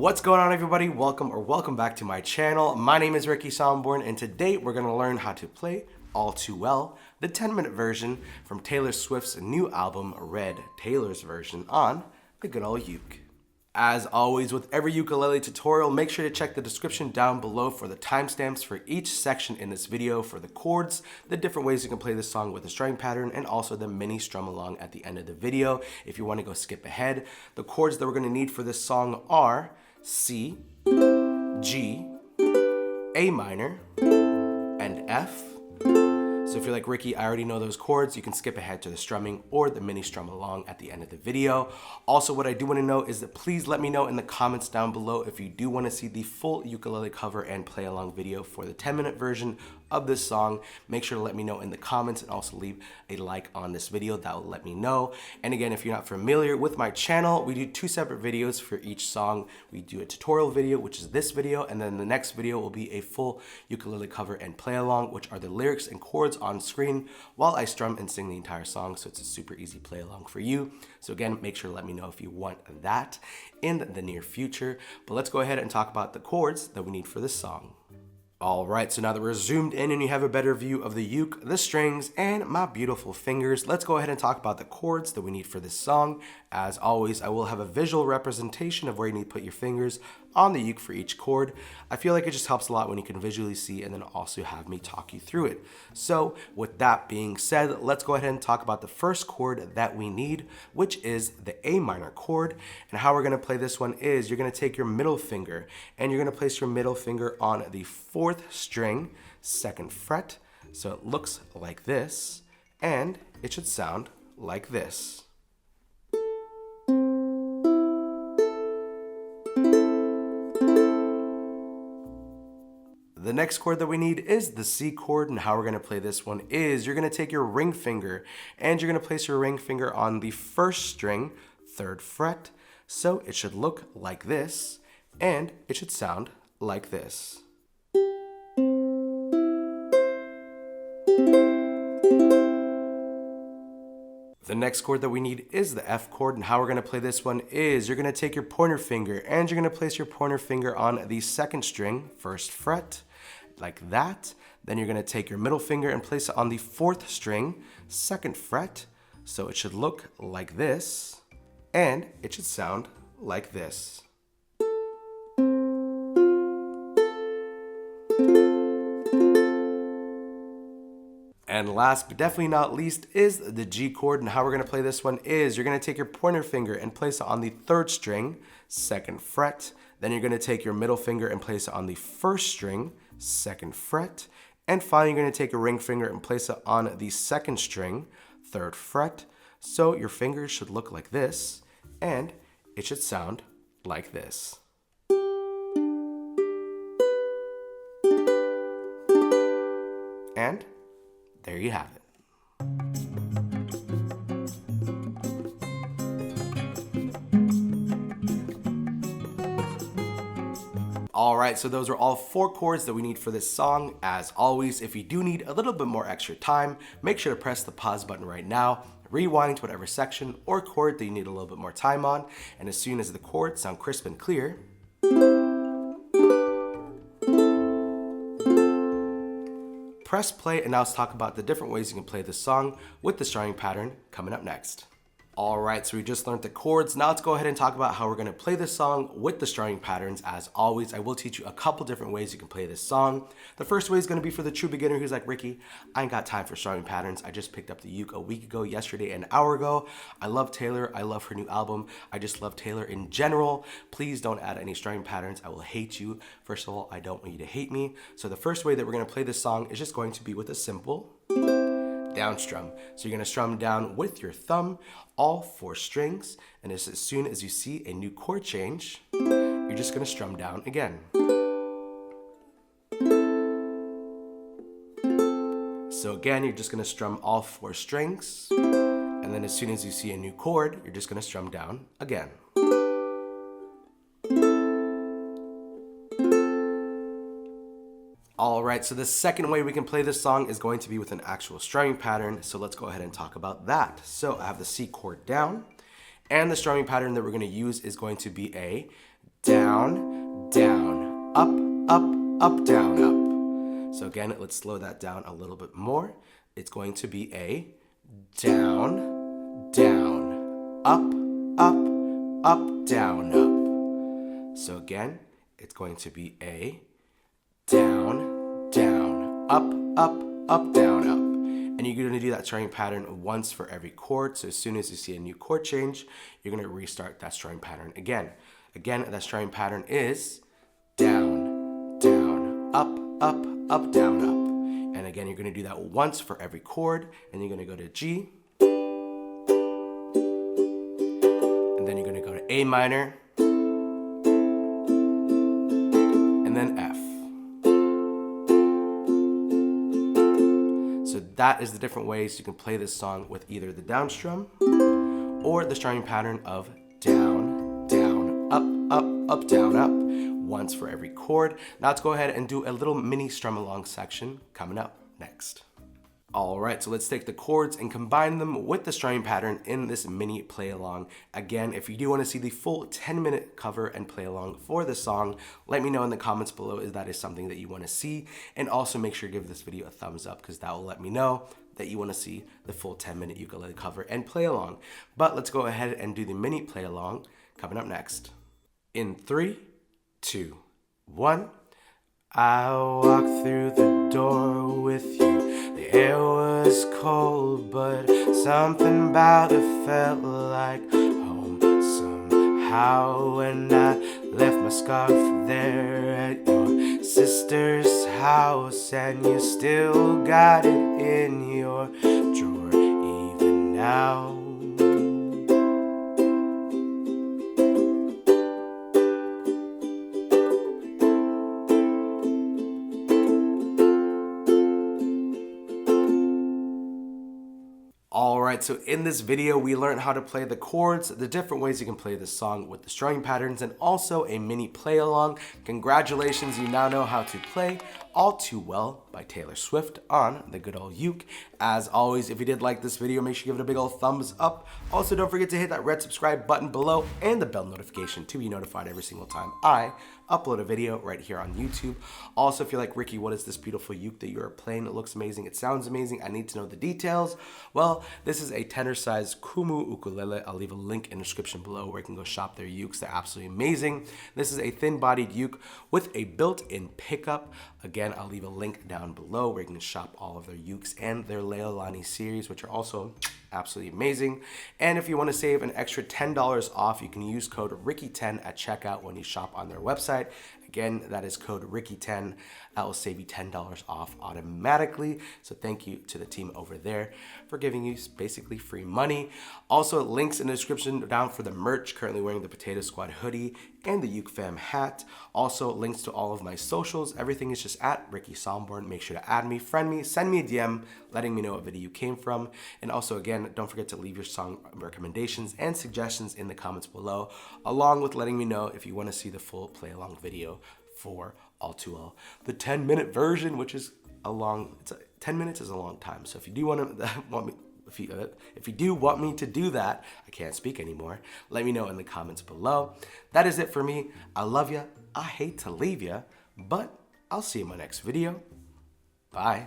What's going on, everybody? Welcome back to my channel. My name is Ricky Somborn, and today we're going to learn how to play All Too Well, the 10-minute version from Taylor Swift's new album, Red, Taylor's version on the good old uke. As always, with every ukulele tutorial, make sure to check the description down below for the timestamps for each section in this video, for the chords, the different ways you can play this song with the strumming pattern, and also the mini strum along at the end of the video if you want to go skip ahead. The chords that we're going to need for this song are C, G, A minor, and F. So if you're like, Ricky, I already know those chords, you can skip ahead to the strumming or the mini strum along at the end of the video. Also, what I do want to know is that please let me know in the comments down below if you do want to see the full ukulele cover and play along video for the 10-minute version of this song. Make sure to let me know in the comments and also leave a like on this video. That will let me know. And again, if you're not familiar with my channel, we do 2 separate videos for each song. We do a tutorial video, which is this video, and then the next video will be a full ukulele cover and play along, which are the lyrics and chords on screen while I strum and sing the entire song. So it's a super easy play along for you. So again, make sure to let me know if you want that in the near future. But let's go ahead and talk about the chords that we need for this song. Alright, so now that we're zoomed in and you have a better view of the uke, the strings, and my beautiful fingers, let's go ahead and talk about the chords that we need for this song. As always, I will have a visual representation of where you need to put your fingers on the uke for each chord. I feel like it just helps a lot when you can visually see and then also have me talk you through it. So with that being said, let's go ahead and talk about the first chord that we need, which is the A minor chord. And how we're going to play this one is you're going to take your middle finger and you're going to place your middle finger on the 4th string, 2nd fret. So it looks like this, and it should sound like this. The next chord that we need is the C chord, and how we're going to play this one is you're going to take your ring finger and you're going to place your ring finger on the 1st string, 3rd fret. So it should look like this, and it should sound like this. The next chord that we need is the F chord, and how we're going to play this one is you're going to take your pointer finger and you're going to place your pointer finger on the 2nd string, 1st fret, like that. Then you're going to take your middle finger and place it on the 4th string, 2nd fret. So it should look like this, and it should sound like this. And last but definitely not least is the G chord, and how we're going to play this one is you're going to take your pointer finger and place it on the 3rd string, 2nd fret. Then you're going to take your middle finger and place it on the 1st string, 2nd fret. And finally, you're going to take your ring finger and place it on the 2nd string, 3rd fret. So your fingers should look like this, and it should sound like this. And there you have it. Alright, so those are all 4 chords that we need for this song. As always, if you do need a little bit more extra time, make sure to press the pause button right now, rewind to whatever section or chord that you need a little bit more time on, and as soon as the chords sound crisp and clear, press play. And now let's talk about the different ways you can play this song with the strumming pattern coming up next. Alright, so we just learned the chords. Now let's go ahead and talk about how we're going to play this song with the strumming patterns. As always, I will teach you a couple different ways you can play this song. The first way is going to be for the true beginner who's like, Ricky, I ain't got time for strumming patterns. I just picked up the uke a week ago, yesterday, an hour ago. I love Taylor. I love her new album. I just love Taylor in general. Please don't add any strumming patterns. I will hate you. First of all, I don't want you to hate me. So the first way that we're going to play this song is just going to be with a simple down strum. So you're going to strum down with your thumb, all 4 strings, and as soon as you see a new chord change, you're just going to strum down again. So again, you're just going to strum all 4 strings, and then as soon as you see a new chord, you're just going to strum down again. Alright, so the second way we can play this song is going to be with an actual strumming pattern, so let's go ahead and talk about that. So I have the C chord down, and the strumming pattern that we're going to use is going to be a down, down, up, up, up, down, up. So again, let's slow that down a little bit more. It's going to be a down, down, up, up, up, down, up. So again, it's going to be a down, down, up, up, up, down, up. And you're going to do that strumming pattern once for every chord. So as soon as you see a new chord change, you're going to restart that strumming pattern again. Again, that strumming pattern is down, down, up, up, up, down, up. And again, you're going to do that once for every chord. And you're going to go to G. And then you're going to go to A minor. And then F. So that is the different ways you can play this song with either the down strum or the strumming pattern of down, down, up, up, up, down, up, once for every chord. Now let's go ahead and do a little mini strum along section coming up next. All right, so let's take the chords and combine them with the strumming pattern in this mini play along. Again, if you do want to see the full 10-minute cover and play along for the song, let me know in the comments below if that is something that you want to see. And also make sure to give this video a thumbs up because that will let me know that you want to see the full 10-minute ukulele cover and play along. But let's go ahead and do the mini play along coming up next. In 3, 2, 1. I walked through the door with you. The air was cold, but something about it felt like home somehow. When I left my scarf there at your sister's house, and you still got it in your drawer even now. Alright, so in this video we learned how to play the chords, the different ways you can play this song with the strumming patterns, and also a mini play along. Congratulations, you now know how to play All Too Well by Taylor Swift on the good old uke. As always, if you did like this video, make sure you give it a big old thumbs up. Also, don't forget to hit that red subscribe button below and the bell notification to be notified every single time I upload a video right here on YouTube. Also, if you're like, Ricky, what is this beautiful uke that you are playing? It looks amazing. It sounds amazing. I need to know the details. Well, this is a tenor size Kumu ukulele. I'll leave a link in the description below where you can go shop their ukes. They're absolutely amazing. This is a thin-bodied uke with a built-in pickup. Again, I'll leave a link down below where you can shop all of their ukes and their Leilani series, which are also absolutely amazing. And if you want to save an extra $10 off, you can use code Ricky10 at checkout when you shop on their website. Again, that is code Ricky10. That will save you $10 off automatically. So thank you to the team over there for giving you basically free money. Also, links in the description down for the merch. Currently wearing the Potato Squad hoodie and the Uke Fam hat. Also, links to all of my socials. Everything is just at Ricky Somborn. Make sure to add me, friend me, send me a DM, letting me know what video you came from. And also, again, don't forget to leave your song recommendations and suggestions in the comments below, along with letting me know if you want to see the full play-along video for All Too Well, the 10-minute version, which is a long. 10 minutes is a long time. So if you do want me, if you do want me to do that, I can't speak anymore. Let me know in the comments below. That is it for me. I love you. I hate to leave you, but I'll see you in my next video. Bye.